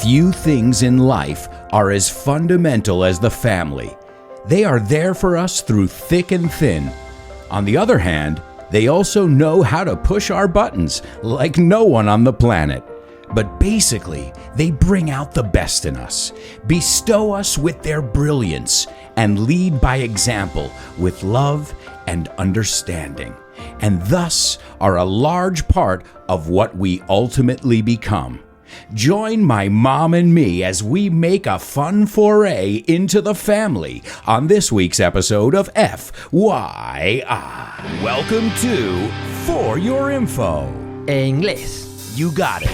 Few things in life are as fundamental as the family. They are there for us through thick and thin. On the other hand, they also know how to push our buttons like no one on the planet. But basically, they bring out the best in us, bestow us with their brilliance, and lead by example with love and understanding, and thus are a large part of what we ultimately become. Join my mom and me as we make a fun foray into the family on this week's episode of FYI. Welcome to For Your Info. English. You got it.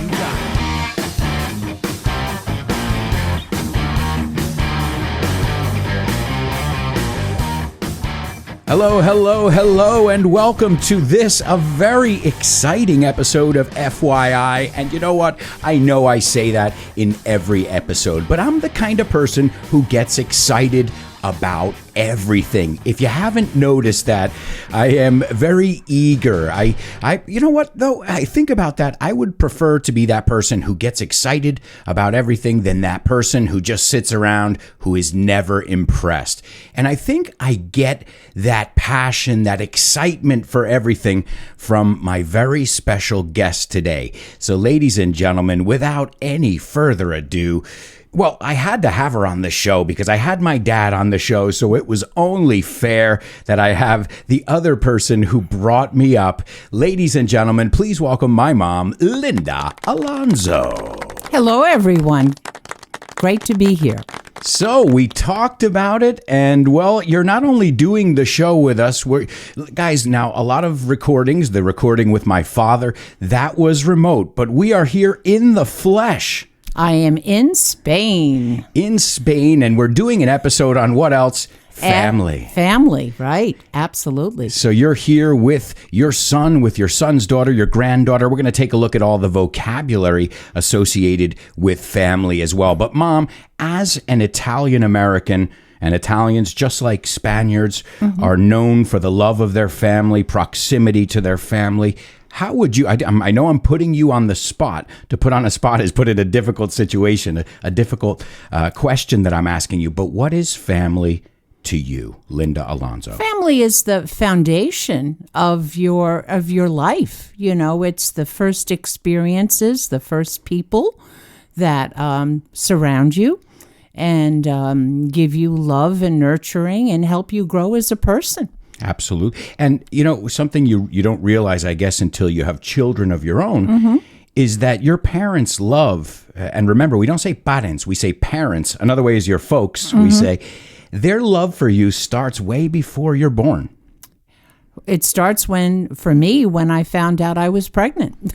Hello, and welcome to this, a very exciting episode of FYI. And you know what? I know I say that in every episode, but I'm the kind of person who gets excited about everything. If you haven't noticed that, I am very eager. You know what, though? I think about that. I would prefer to be that person who gets excited about everything than that person who just sits around who is never impressed. And I think I get that passion, that excitement for everything from my very special guest today. So, ladies and gentlemen, without any further ado, well, I had to have her on the show because I had my dad on the show, so it was only fair that I have the other person who brought me up. Ladies and gentlemen, please welcome my mom, Linda Alonso. Hello, everyone. Great to be here. So we talked about it, and well, you're not only doing the show with us, guys, now a lot of recordings, the recording with my father, that was remote, but we are here in the flesh. I am in Spain. And we're doing an episode on what else? Family. Family, right. Absolutely. So you're here with your son, with your son's daughter, your granddaughter. We're going to take a look at all the vocabulary associated with family as well. But Mom, as an Italian American, and Italians, just like Spaniards, are known for the love of their family, proximity to their family. How would you, I know I'm putting you on the spot. To put on a spot is put in a difficult situation, a difficult question that I'm asking you. But what is family to you, Linda Alonso? Family is the foundation of your life. You know, it's the first experiences, the first people that surround you and give you love and nurturing and help you grow as a person. Absolutely. And, you know, something you don't realize, I guess, until you have children of your own, is that your parents' love, and remember, we don't say parents, we say parents. Another way is your folks, we say, their love for you starts way before you're born. It starts for me, when I found out I was pregnant.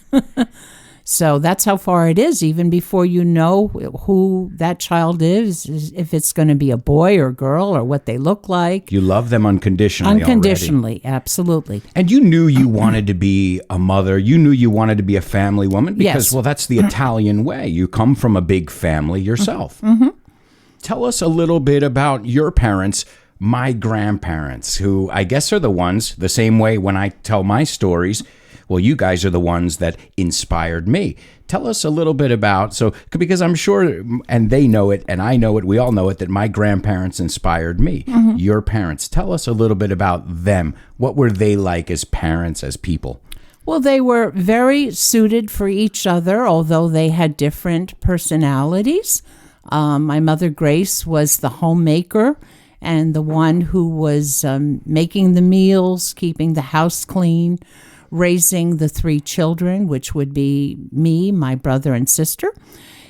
So that's how far it is, even before you know who that child is, if it's going to be a boy or girl or what they look like. You love them unconditionally. Unconditionally, already. Absolutely. And you knew you wanted to be a mother. You knew you wanted to be a family woman because, well, that's the Italian way. You come from a big family yourself. Tell us a little bit about your parents, my grandparents, who I guess are the ones, the same way when I tell my stories, well, you guys are the ones that inspired me. Tell us a little bit about, because I'm sure, and they know it, and I know it, we all know it, that my grandparents inspired me. Your parents. Tell us a little bit about them. What were they like as parents, as people? Well, they were very suited for each other, although they had different personalities. My mother, Grace, was the homemaker and the one who was making the meals, keeping the house clean, raising the 3 children, which would be me, my brother, and sister.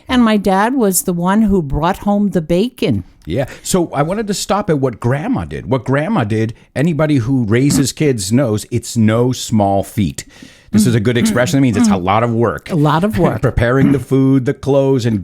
And my dad was the one who brought home the bacon. Yeah. So I wanted to stop at what Grandma did. What Grandma did, anybody who raises kids knows it's no small feat. This is a good expression. That means it's a lot of work. A lot of work. Preparing the food, the clothes, and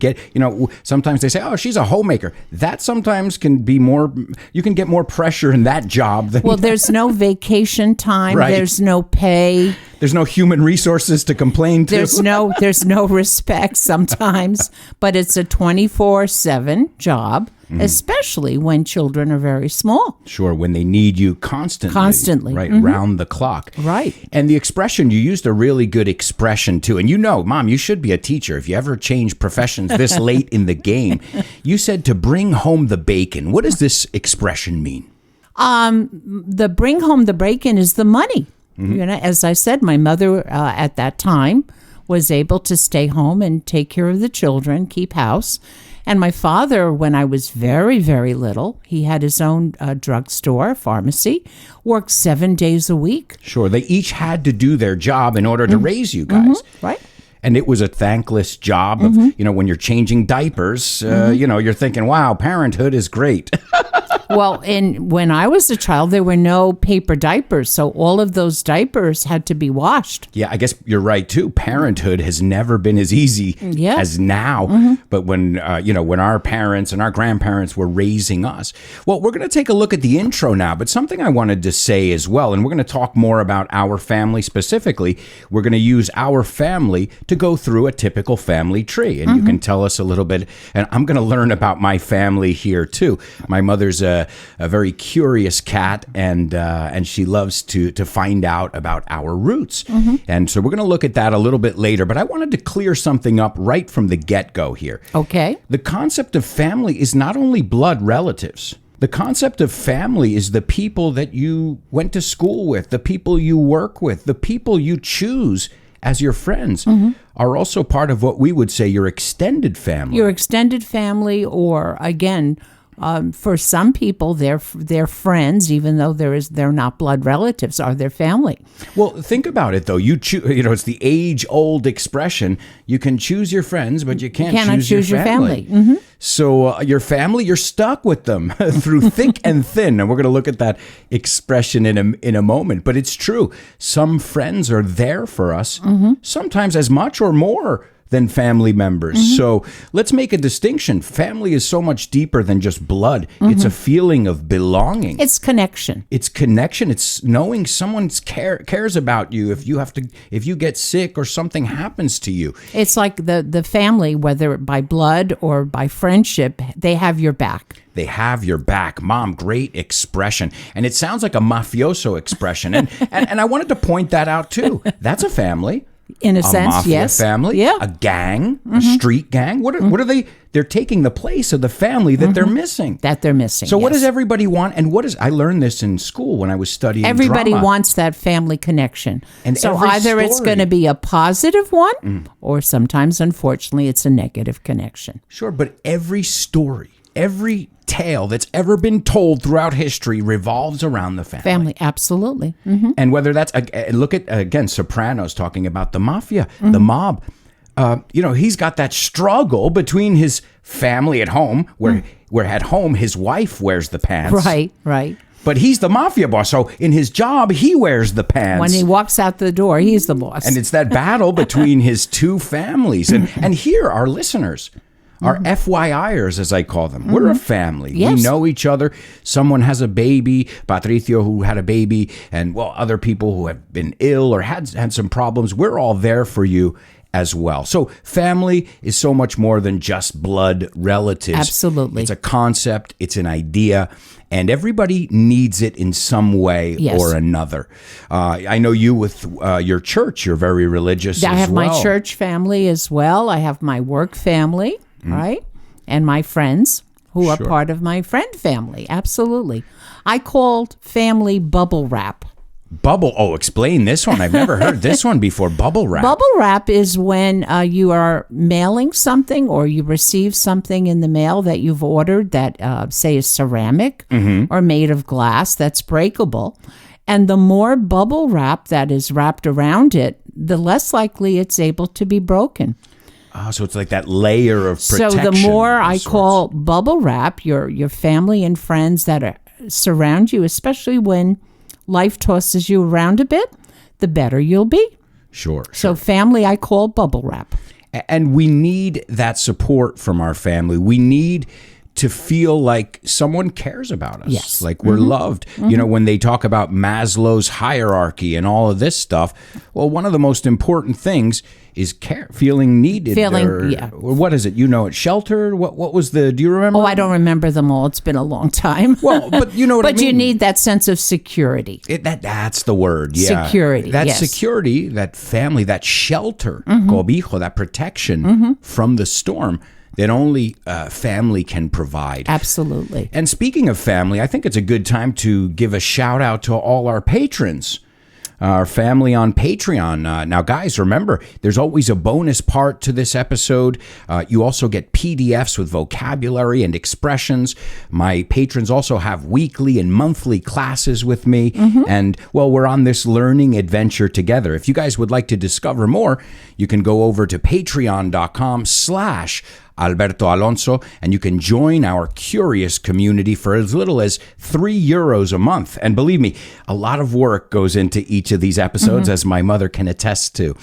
sometimes they say, oh, she's a homemaker. That sometimes can be more, you can get more pressure in that job. Well, there's no vacation time. Right. There's no pay. There's no human resources to complain to. There's no respect sometimes, but it's a 24/7 job. especially when children are very small. Sure, when they need you constantly. Right, round the clock. Right. And the expression, you used a really good expression too. And you know, Mom, you should be a teacher if you ever change professions this late in the game. You said to bring home the bacon. What does this expression mean? The bring home the bacon is the money. You know, as I said, my mother at that time was able to stay home and take care of the children, keep house. And my father, when I was very, very little, he had his own drugstore, pharmacy, worked 7 days a week. Sure, they each had to do their job in order to raise you guys. Right. And it was a thankless job of, you know, when you're changing diapers, you know, you're thinking, wow, parenthood is great. Well, when I was a child, there were no paper diapers, so all of those diapers had to be washed. Yeah, I guess you're right, too. Parenthood has never been as easy as now. But when, you know, when our parents and our grandparents were raising us. Well, we're going to take a look at the intro now, but something I wanted to say as well, and we're going to talk more about our family specifically. We're going to use our family to go through a typical family tree, and you can tell us a little bit, and I'm going to learn about my family here, too. My mother's a very curious cat, and she loves to find out about our roots. And so we're going to look at that a little bit later, but I wanted to clear something up right from the get-go here. Okay. The concept of family is not only blood relatives. The concept of family is the people that you went to school with, the people you work with, the people you choose as your friends are also part of what we would say your extended family. Your extended family, or again, for some people, they're friends, even though they're not blood relatives, are their family. Well, think about it though. You know, it's the age-old expression. You can choose your friends, but you can't choose your family. So your family, you're stuck with them through thick and thin. And we're going to look at that expression in a moment. But it's true. Some friends are there for us, sometimes as much or more than family members. So let's make a distinction. Family is so much deeper than just blood. It's a feeling of belonging. It's connection. It's connection. It's knowing someone cares about you if you get sick or something happens to you. It's like the family, whether by blood or by friendship, they have your back. They have your back. Mom, great expression. And it sounds like a mafioso expression. And I wanted to point that out too. That's a family. In a sense, mafia yes. family, a gang, a street gang. What are they? They're taking the place of the family that they're missing. So what does everybody want? And I learned this in school when I was studying Everybody drama. wants that family connection. And so either it's going to be a positive one, or sometimes, unfortunately, it's a negative connection. Sure, but every story, every tale that's ever been told throughout history revolves around the family. Absolutely. And whether that's, look at, again, Sopranos talking about the mafia, the mob. You know, he's got that struggle between his family at home, where at home his wife wears the pants. Right. But he's the mafia boss, so in his job, he wears the pants. When he walks out the door, he's the boss. And it's that battle between his two families. And here, our listeners, our FYIers, as I call them. We're a family. Yes. We know each other. Someone has a baby, Patricio who had a baby, and other people who have been ill or had some problems. We're all there for you as well. So family is so much more than just blood relatives. Absolutely. It's a concept. It's an idea. And everybody needs it in some way or another. I know you with your church. You're very religious as well. I have my church family as well. I have my work family, right? And my friends who are part of my friend family. Absolutely. I called family bubble wrap. Explain this one. I've never heard this one before. Bubble wrap. Bubble wrap is when you are mailing something or you receive something in the mail that you've ordered that, say, is ceramic or made of glass that's breakable. And the more bubble wrap that is wrapped around it, the less likely it's able to be broken. Oh, so it's like that layer of protection. So the more I call bubble wrap, your family and friends that surround you, especially when life tosses you around a bit, the better you'll be. Sure. So family, I call bubble wrap. And we need that support from our family. We need to feel like someone cares about us, Yes. like we're loved. You know, when they talk about Maslow's hierarchy and all of this stuff, well, one of the most important things is care, feeling needed. Or what is it? You know, it's sheltered. What was do you remember? Oh, I don't remember them all. It's been a long time. Well, but you know what I mean. But you need that sense of security. That's the word. Yeah. Security. That yes. security, that family, that shelter, cobijo, that protection from the storm that only family can provide. Absolutely. And speaking of family, I think it's a good time to give a shout out to all our patrons. Our family on Patreon. Now, guys, remember, there's always a bonus part to this episode. You also get PDFs with vocabulary and expressions. My patrons also have weekly and monthly classes with me. And, well, we're on this learning adventure together. If you guys would like to discover more, you can go over to patreon.com/Alberto Alonso, and you can join our curious community for as little as €3 a month. And believe me, a lot of work goes into each of these episodes, as my mother can attest to.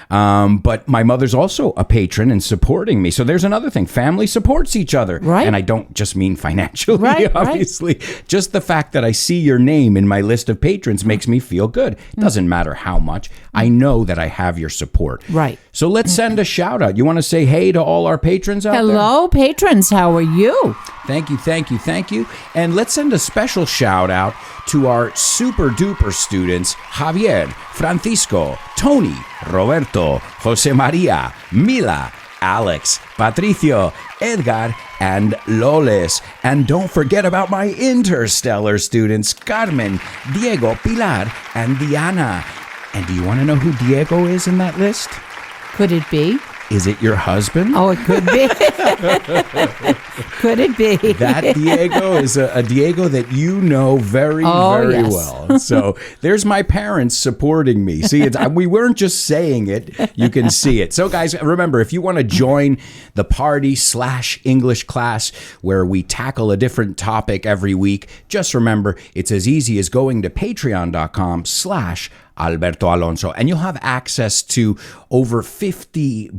But my mother's also a patron and supporting me. So there's another thing. Family supports each other. Right. And I don't just mean financially, Right, obviously. Just the fact that I see your name in my list of patrons makes me feel good. Doesn't matter how much. I know that I have your support. Right. So let's send a shout out. You want to say hey to all our patrons out there? Hello, patrons. How are you? Thank you, thank you, thank you. And let's send a special shout out to our super duper students, Javier, Francisco, Tony, Roberto, Jose Maria, Mila, Alex, Patricio, Edgar, and Loles. And don't forget about my interstellar students, Carmen, Diego, Pilar, and Diana. And do you want to know who Diego is in that list? Could it be? Is it your husband? Oh, it could be. Could it be? That Diego is a Diego that you know very yes. well. So there's my parents supporting me. See, we weren't just saying it. You can see it. So guys, remember, if you want to join the party/English class where we tackle a different topic every week, just remember, it's as easy as going to patreon.com/Alberto Alonso, and you'll have access to over 50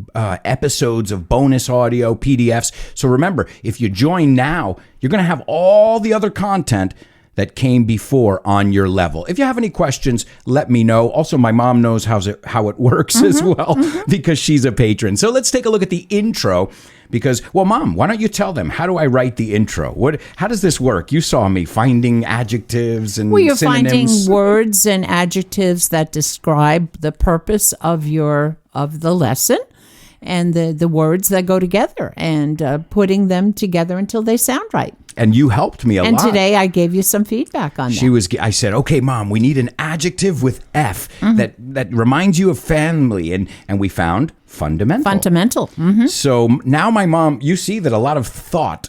episodes of bonus audio, PDFs. So remember, if you join now, you're going to have all the other content that came before on your level. If you have any questions, let me know. Also, my mom knows how it works as well because she's a patron. So let's take a look at the intro because, well, Mom, why don't you tell them, how do I write the intro? How does this work? You saw me finding adjectives and Well, you're synonyms. finding words and adjectives that describe the purpose of the lesson and the words that go together and putting them together until they sound right. And you helped me a lot. And today I gave you some feedback on that. I said, okay, Mom, we need an adjective with F that reminds you of family. And we found fundamental. Fundamental. So now my mom, you see that a lot of thought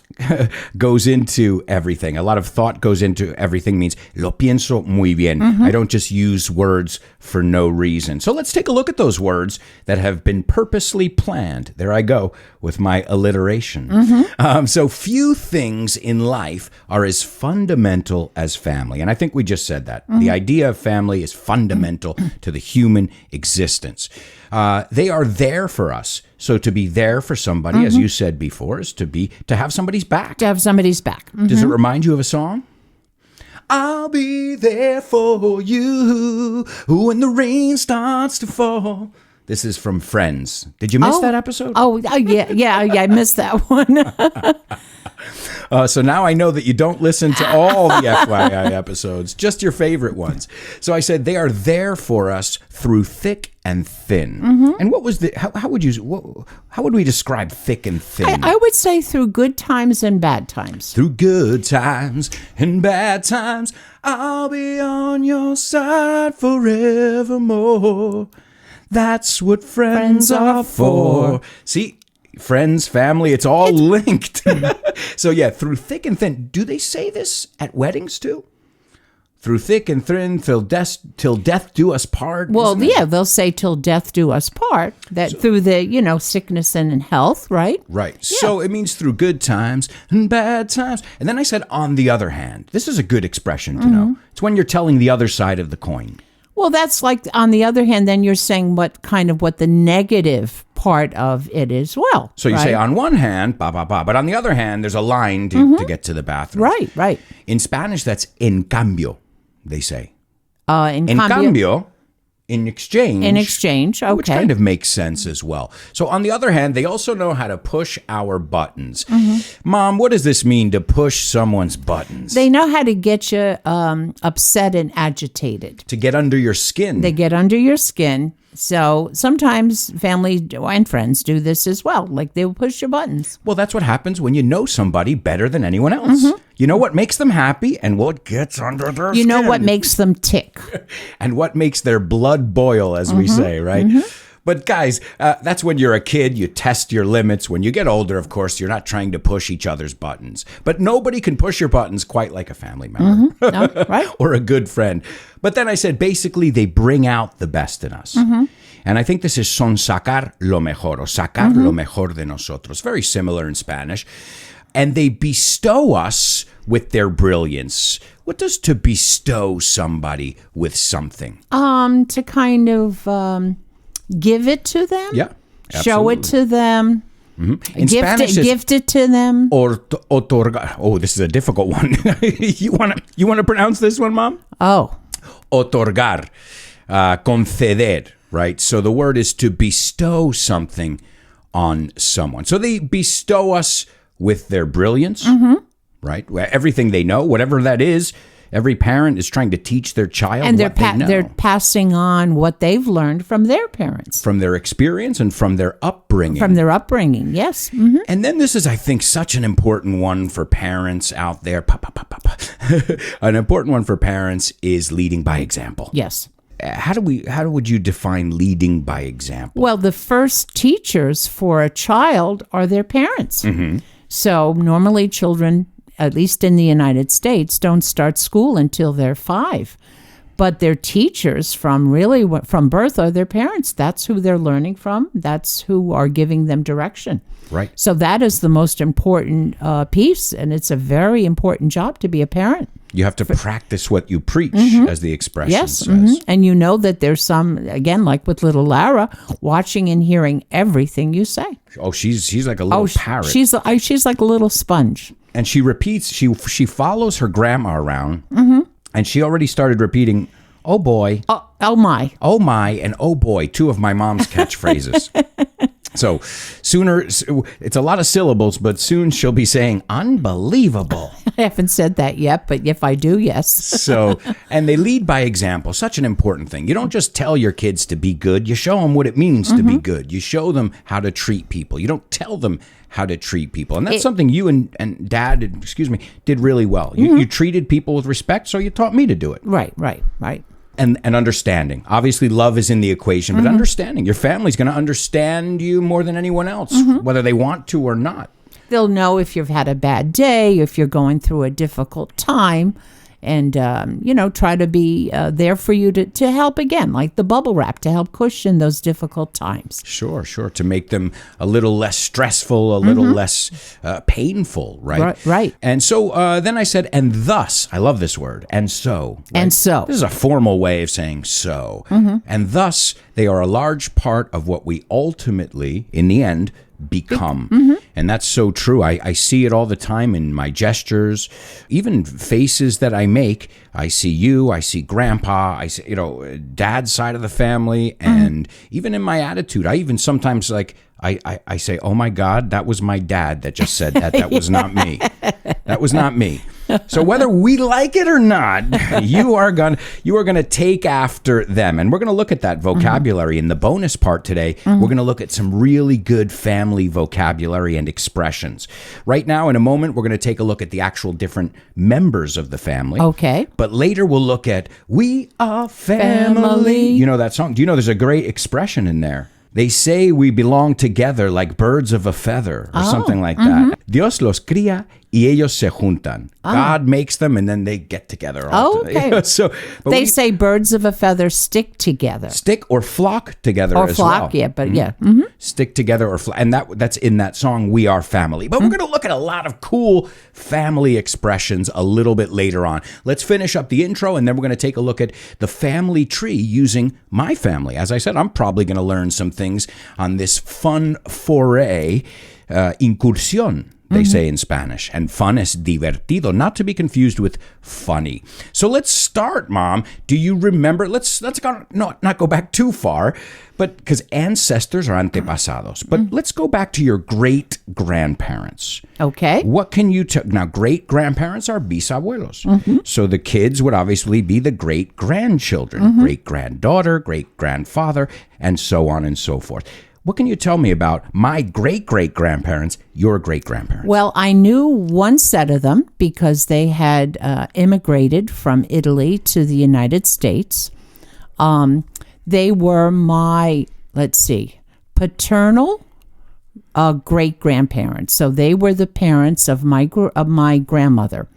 goes into everything. A lot of thought goes into everything means lo pienso muy bien. I don't just use words for no reason. So let's take a look at those words that have been purposely planned. There I go with my alliteration. So few things in life are as fundamental as family. And I think we just said that. The idea of family is fundamental to the human existence. They are there for us. So to be there for somebody, as you said before, is to have somebody's back. To have somebody's back. Does it remind you of a song? I'll be there for you when the rain starts to fall. This is from Friends. Did you miss that episode? Yeah, I missed that one. So now I know that you don't listen to all the FYI episodes, just your favorite ones. So I said they are there for us through thick and thin. And what was how would we describe thick and thin? I would say through good times and bad times. Through good times and bad times, I'll be on your side forevermore. That's what friends are for. See, friends, family, it's all linked. So yeah, through thick and thin. Do they say this at weddings too? Through thick and thin, till death do us part. Well, yeah, they'll say till death do us part. Through the, sickness and health, right? Right. Yeah. So it means through good times and bad times. And then I said, on the other hand, this is a good expression to know. It's when you're telling the other side of the coin. Well, that's like, on the other hand, then you're saying what the negative part of it is. Well, So you right? say on one hand, ba, ba, ba, but on the other hand, there's a line to get to the bathroom. Right. In Spanish, that's en cambio, they say. En En cambio, cambio, in exchange. in exchange, okay. Which kind of makes sense as well. So on the other hand, they also know how to push our buttons. Mom, what does this mean to push someone's buttons? They know how to get you upset and agitated. To get under your skin. They get under your skin. So sometimes family and friends do this as well. Like, they'll push your buttons. Well, that's what happens when you know somebody better than anyone else. You know what makes them happy and what gets under their skin. You know what makes them tick. And what makes their blood boil, as we say, right? But guys, that's when you're a kid, you test your limits. When you get older, of course, you're not trying to push each other's buttons. But nobody can push your buttons quite like a family member No, right? or a good friend. But then I said, basically, they bring out the best in us. And I think this is son sacar lo mejor, o sacar lo mejor de nosotros. Very similar in Spanish. And they bestow us with their brilliance. What does to bestow somebody with something? To kind of give it to them. Yeah, Show it to them. In Spanish, gift it to them. Otorgar. Oh, this is a difficult one. You want to pronounce this one, Mom? Oh, Otorgar, conceder, right? So the word is to bestow something on someone. So they bestow us with their brilliance, right? Everything they know, whatever that is. Every parent is trying to teach their child and what they know. they're passing on what they've learned from their parents. From their experience and from their upbringing. Yes. And then this is, I think, such an important one for parents out there. An important one for parents is leading by example. Yes. How would you define leading by example? Well, the first teachers for a child are their parents. So normally children, at least in the United States, don't start school until they're 5. But their teachers from birth are their parents. That's who they're learning from. That's who are giving them direction. Right. So that is the most important piece, and it's a very important job to be a parent. You have to practice what you preach, as the expression says. And you know that there's some, again, like with little Lara, watching and hearing everything you say. Oh, she's like a little parrot. She's like a little sponge. And she repeats, she follows her grandma around, and she already started repeating, oh boy, Oh my, and oh boy, 2 of my mom's catchphrases. So sooner, it's a lot of syllables, but soon she'll be saying unbelievable. I haven't said that yet, but if I do, yes. So, and they lead by example, such an important thing. You don't just tell your kids to be good. You show them what it means to be good. You show them how to treat people. You don't tell them how to treat people. And that's something you and Dad, did really well. You treated people with respect, so you taught me to do it. Right. And understanding. Obviously, love is in the equation, but understanding. Your family's going to understand you more than anyone else, whether they want to or not. They'll know if you've had a bad day, if you're going through a difficult time, and, try to be there for you to help again, like the bubble wrap, to help cushion those difficult times. Sure. To make them a little less stressful, a little less painful, right? Right. And so then I said, and thus, I love this word, and so. Right? And so. This is a formal way of saying so. And thus, they are a large part of what we ultimately, in the end, become. And that's so true. I see it all the time in my gestures, even faces that I make. I see you, I see Grandpa, I see, Dad's side of the family, and even in my attitude, I even sometimes I say, oh my God, that was my dad that just said that. That was not me. That was not me. So whether we like it or not, you are gonna take after them. And we're gonna look at that vocabulary in the bonus part today. We're gonna look at some really good family vocabulary and expressions. Right now, in a moment, we're gonna take a look at the actual different members of the family. Okay. But later we'll look at We Are Family. You know that song? Do you know there's a great expression in there? They say we belong together like birds of a feather or something like that. Dios los cría y ellos se juntan. God makes them and then they get together. Okay. So but They say birds of a feather stick together. stick or flock together Or as flock, well. yeah, but yeah. Mm-hmm. Stick together or flock. And that's in that song, We Are Family. But we're going to look at a lot of cool family expressions a little bit later on. Let's finish up the intro and then we're going to take a look at the family tree using my family. As I said, I'm probably going to learn some things on this fun foray, incursión. They say in Spanish. And fun es divertido, not to be confused with funny. So let's start, Mom. Do you remember? Let's go, not go back too far, but because ancestors are antepasados. But let's go back to your great-grandparents. Okay. What can you tell? Now, great-grandparents are bisabuelos. So the kids would obviously be the great-grandchildren, great-granddaughter, great-grandfather, and so on and so forth. What can you tell me about my great-great-grandparents, your great-grandparents? Well, I knew one set of them because they had immigrated from Italy to the United States. They were my, paternal great-grandparents. So they were the parents of my grandmother.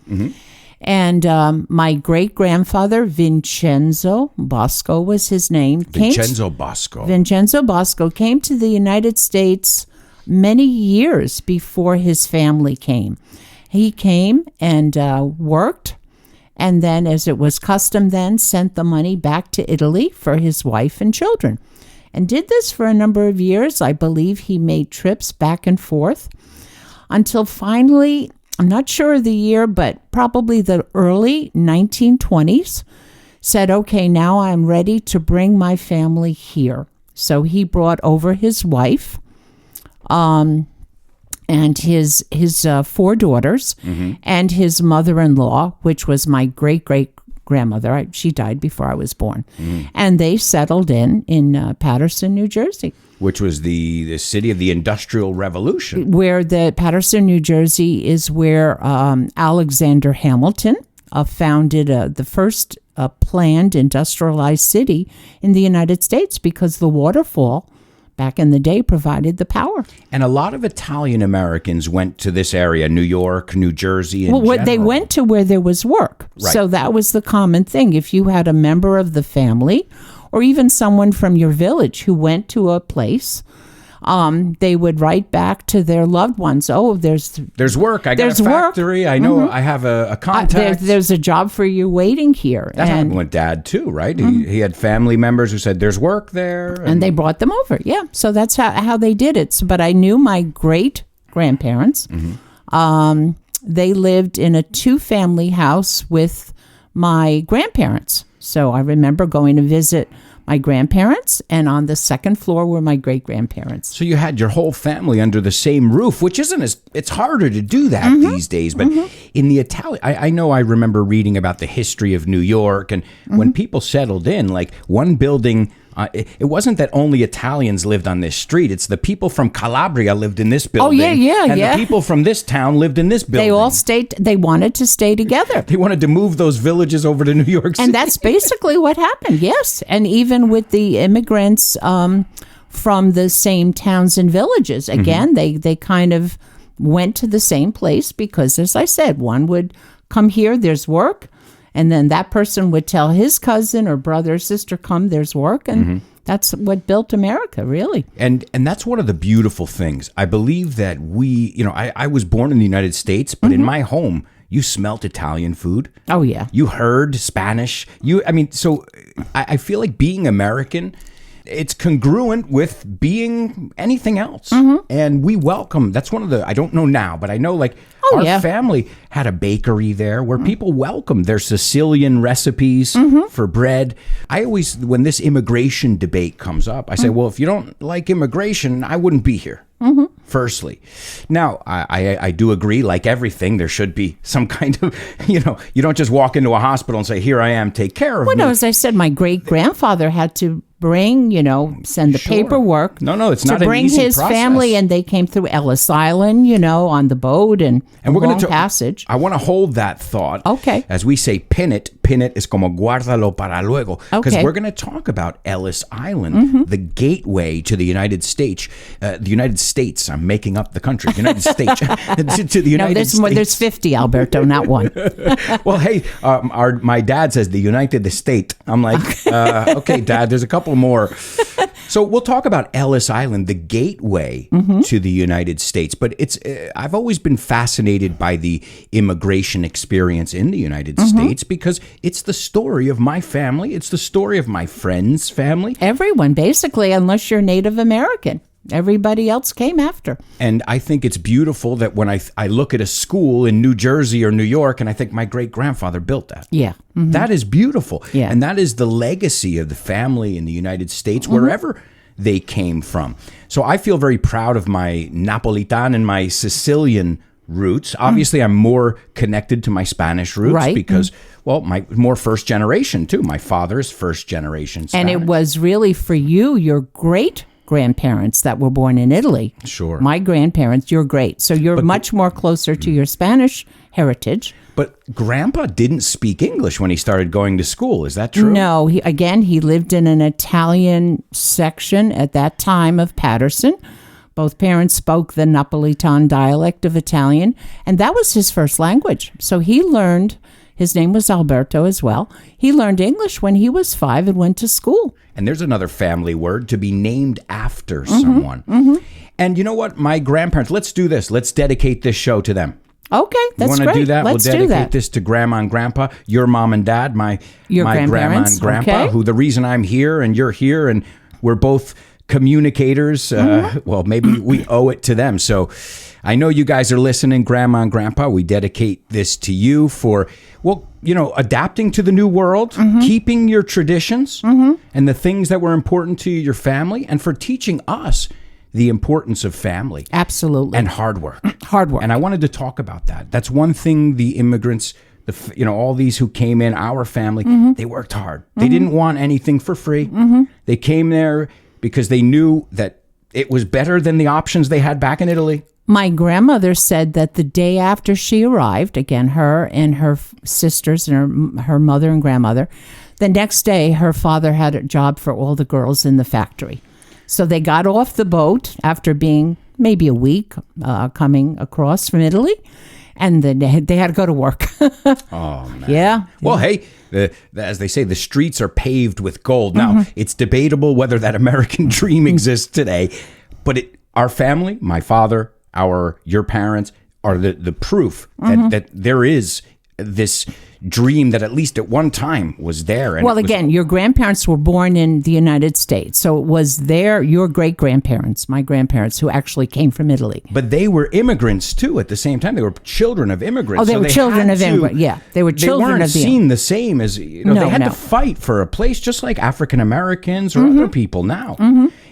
And my great-grandfather, Vincenzo Bosco was his name. Vincenzo Bosco. Vincenzo Bosco came to the United States many years before his family came. He came and worked, and then, as it was custom then, sent the money back to Italy for his wife and children. And did this for a number of years. I believe he made trips back and forth until finally, I'm not sure of the year, but probably the early 1920s, said, okay, now I'm ready to bring my family here. So he brought over his wife and his 4 daughters and his mother-in-law, which was my great-great-grandmother. She died before I was born. And they settled in Paterson, New Jersey. Which was the city of the Industrial Revolution. Where the Paterson, New Jersey is where Alexander Hamilton founded the first planned industrialized city in the United States because the waterfall back in the day provided the power. And a lot of Italian Americans went to this area, New York, New Jersey, and they went to where there was work. Right. So that was the common thing. If you had a member of the family or even someone from your village who went to a place, they would write back to their loved ones, oh, there's work. I got a factory. Work. I know I have a contact. There's a job for you waiting here. That happened with Dad, too, right? He had family members who said, there's work there. And they brought them over, yeah. So that's how they did it. But I knew my great-grandparents. They lived in a 2-family house with my grandparents. So I remember going to visit my grandparents, and on the second floor were my great-grandparents. So you had your whole family under the same roof, which it's harder to do that these days. But in the Italian, I remember reading about the history of New York, and when people settled in, like one building, it wasn't that only Italians lived on this street. It's the people from Calabria lived in this building. And the people from this town lived in this building. They all they wanted to stay together. They wanted to move those villages over to New York City. And that's basically what happened, yes. And even with the immigrants from the same towns and villages, again, they kind of went to the same place because, as I said, one would come here, there's work. And then that person would tell his cousin or brother or sister, come, there's work. And that's what built America, really. And that's one of the beautiful things. I believe that I was born in the United States, but in my home, you smelt Italian food. Oh, yeah. You heard Spanish. So I feel like being American, it's congruent with being anything else. And we welcome, that's one of the, I don't know now, but I know our family had a bakery there where people welcomed their Sicilian recipes for bread. I always, when this immigration debate comes up, I say, well, if you don't like immigration, I wouldn't be here. Firstly. Now, I do agree, like everything, there should be some kind of, you don't just walk into a hospital and say, here I am, take care of me. Well, no, as I said, my great-grandfather had to bring, send the Sure. paperwork. No, it's to not an bring easy his process. family, and they came through Ellis Island, on the boat and we're long going passage. I want to hold that thought. Okay. As we say, pin it is como guárdalo para luego. Because Okay. we're going to talk about Ellis Island, the gateway to the United States. The United States. I'm making up the country. United States. to the United States. There's 50, Alberto, not one. Well, hey, my dad says the United States. I'm like, okay, Dad, there's a couple more. So we'll talk about Ellis Island, the gateway to the United States. But I've always been fascinated by the immigration experience in the United States because it's the story of my family. It's the story of my friend's family. Everyone, basically, unless you're Native American. Everybody else came after. And I think it's beautiful that when I look at a school in New Jersey or New York, and I think my great-grandfather built that. Yeah. Mm-hmm. That is beautiful. Yeah. And that is the legacy of the family in the United States, wherever they came from. So I feel very proud of my Napolitan and my Sicilian roots. Obviously, I'm more connected to my Spanish roots Right. because, well, my more first generation, too. My father's first generation Spanish. And it was really for you, your great-grandparents that were born in Italy. Sure. My grandparents, you're great. So you're much more closer to your Spanish heritage. But Grandpa didn't speak English when he started going to school. Is that true? No, he lived in an Italian section at that time of Patterson. Both parents spoke the Napolitan dialect of Italian, and that was his first language. So he learned, his name was Alberto as well. He learned English when he was 5 and went to school. And there's another family word, to be named after someone. And you know what? My grandparents, let's do this. Let's dedicate this show to them. Okay, that's You great. want to do that? Let's we'll do dedicate that. this to Grandma and Grandpa, your mom and dad, Your my grandma grandparents, and grandpa, okay. who the reason I'm here and you're here and we're both communicators. Well, maybe we owe it to them. So I know you guys are listening, Grandma and Grandpa. We dedicate this to you for, well, adapting to the new world, keeping your traditions and the things that were important to your family, and for teaching us the importance of family. Absolutely. And hard work. Hard work. And I wanted to talk about that. That's one thing the immigrants, all these who came in, our family, they worked hard. They didn't want anything for free. They came there because they knew that it was better than the options they had back in Italy. My grandmother said that the day after she arrived, again, her and her sisters and her mother and grandmother, the next day her father had a job for all the girls in the factory. So they got off the boat after being maybe a week coming across from Italy, and then they had to go to work. Oh, man. Yeah. Well, hey, as they say, the streets are paved with gold. Now, it's debatable whether that American dream exists today, but our family, my father, your parents, are the proof that there is this dream that at least at one time was there. And again, your grandparents were born in the United States. So it was your great-grandparents, my grandparents, who actually came from Italy. But they were immigrants, too, at the same time. They were children of immigrants. Oh, they were children of immigrants. Yeah, they were children They weren't of the seen the same as, they had to fight for a place just like African Americans or other people now.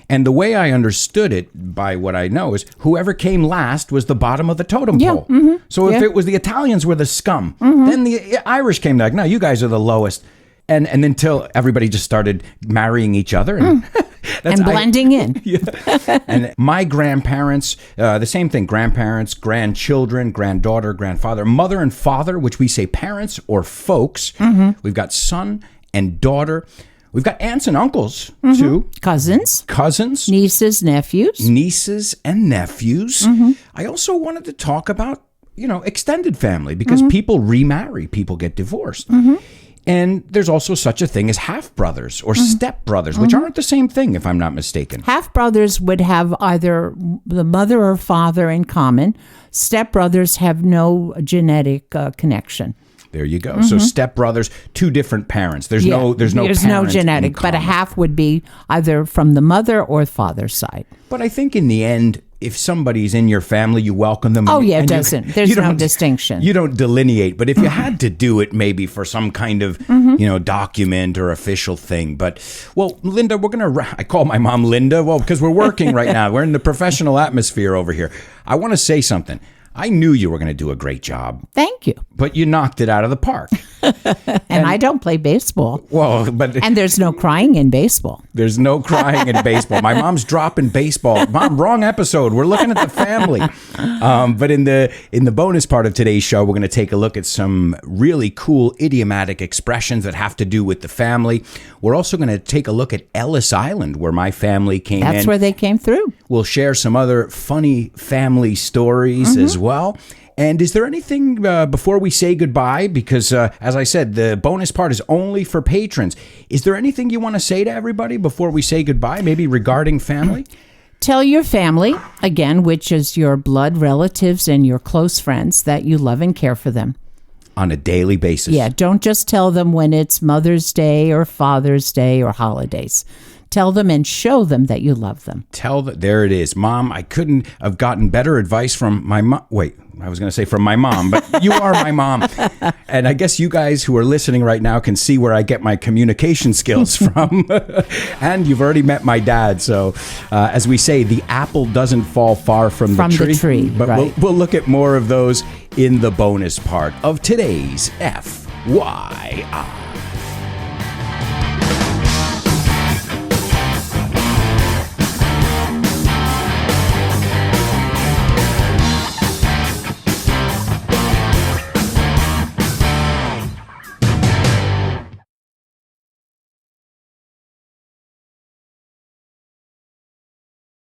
And the way I understood it, by what I know, is whoever came last was the bottom of the totem pole. So if it was the Italians were the scum, then the Irish came like, no, you guys are the lowest. And until everybody just started marrying each other. And, and blending in. And my grandparents, the same thing, grandparents, grandchildren, granddaughter, grandfather, mother and father, which we say parents or folks. We've got son and daughter. We've got aunts and uncles, too. Cousins. Nieces, and nephews. I also wanted to talk about, extended family, because people remarry, people get divorced. And there's also such a thing as half-brothers or step-brothers, which aren't the same thing, if I'm not mistaken. Half-brothers would have either the mother or father in common. Step-brothers have no genetic connection. There you go. So stepbrothers, two different parents. There's no genetic, but a half would be either from the mother or father's side. But I think in the end, if somebody's in your family, you welcome them. Oh, yeah, it doesn't. There's no distinction. You don't delineate. But if you had to do it maybe for some kind of, document or official thing. But, well, Linda, I call my mom Linda, because we're working right now. We're in the professional atmosphere over here. I want to say something. I knew you were going to do a great job, Thank you. but you knocked it out of the park. And I don't play baseball. Well, but And there's no crying in baseball. there's no crying in baseball. My mom's dropping baseball. Mom, wrong episode. We're looking at the family. But in the bonus part of today's show, we're going to take a look at some really cool idiomatic expressions that have to do with the family. We're also going to take a look at Ellis Island, where my family came in. That's where they came through. We'll share some other funny family stories as well. And is there anything before we say goodbye? Because as I said, the bonus part is only for patrons. Is there anything you want to say to everybody before we say goodbye, maybe regarding family? Tell your family, again, which is your blood relatives and your close friends, that you love and care for them. On a daily basis. Yeah, don't just tell them when it's Mother's Day or Father's Day or holidays. Tell them and show them that you love them. There it is. Mom, I couldn't have gotten better advice from my mom. Wait, I was going to say from my mom, but you are my mom. And I guess you guys who are listening right now can see where I get my communication skills from. And you've already met my dad. So as we say, the apple doesn't fall far from the tree. But right. we'll look at more of those in the bonus part of today's FYI.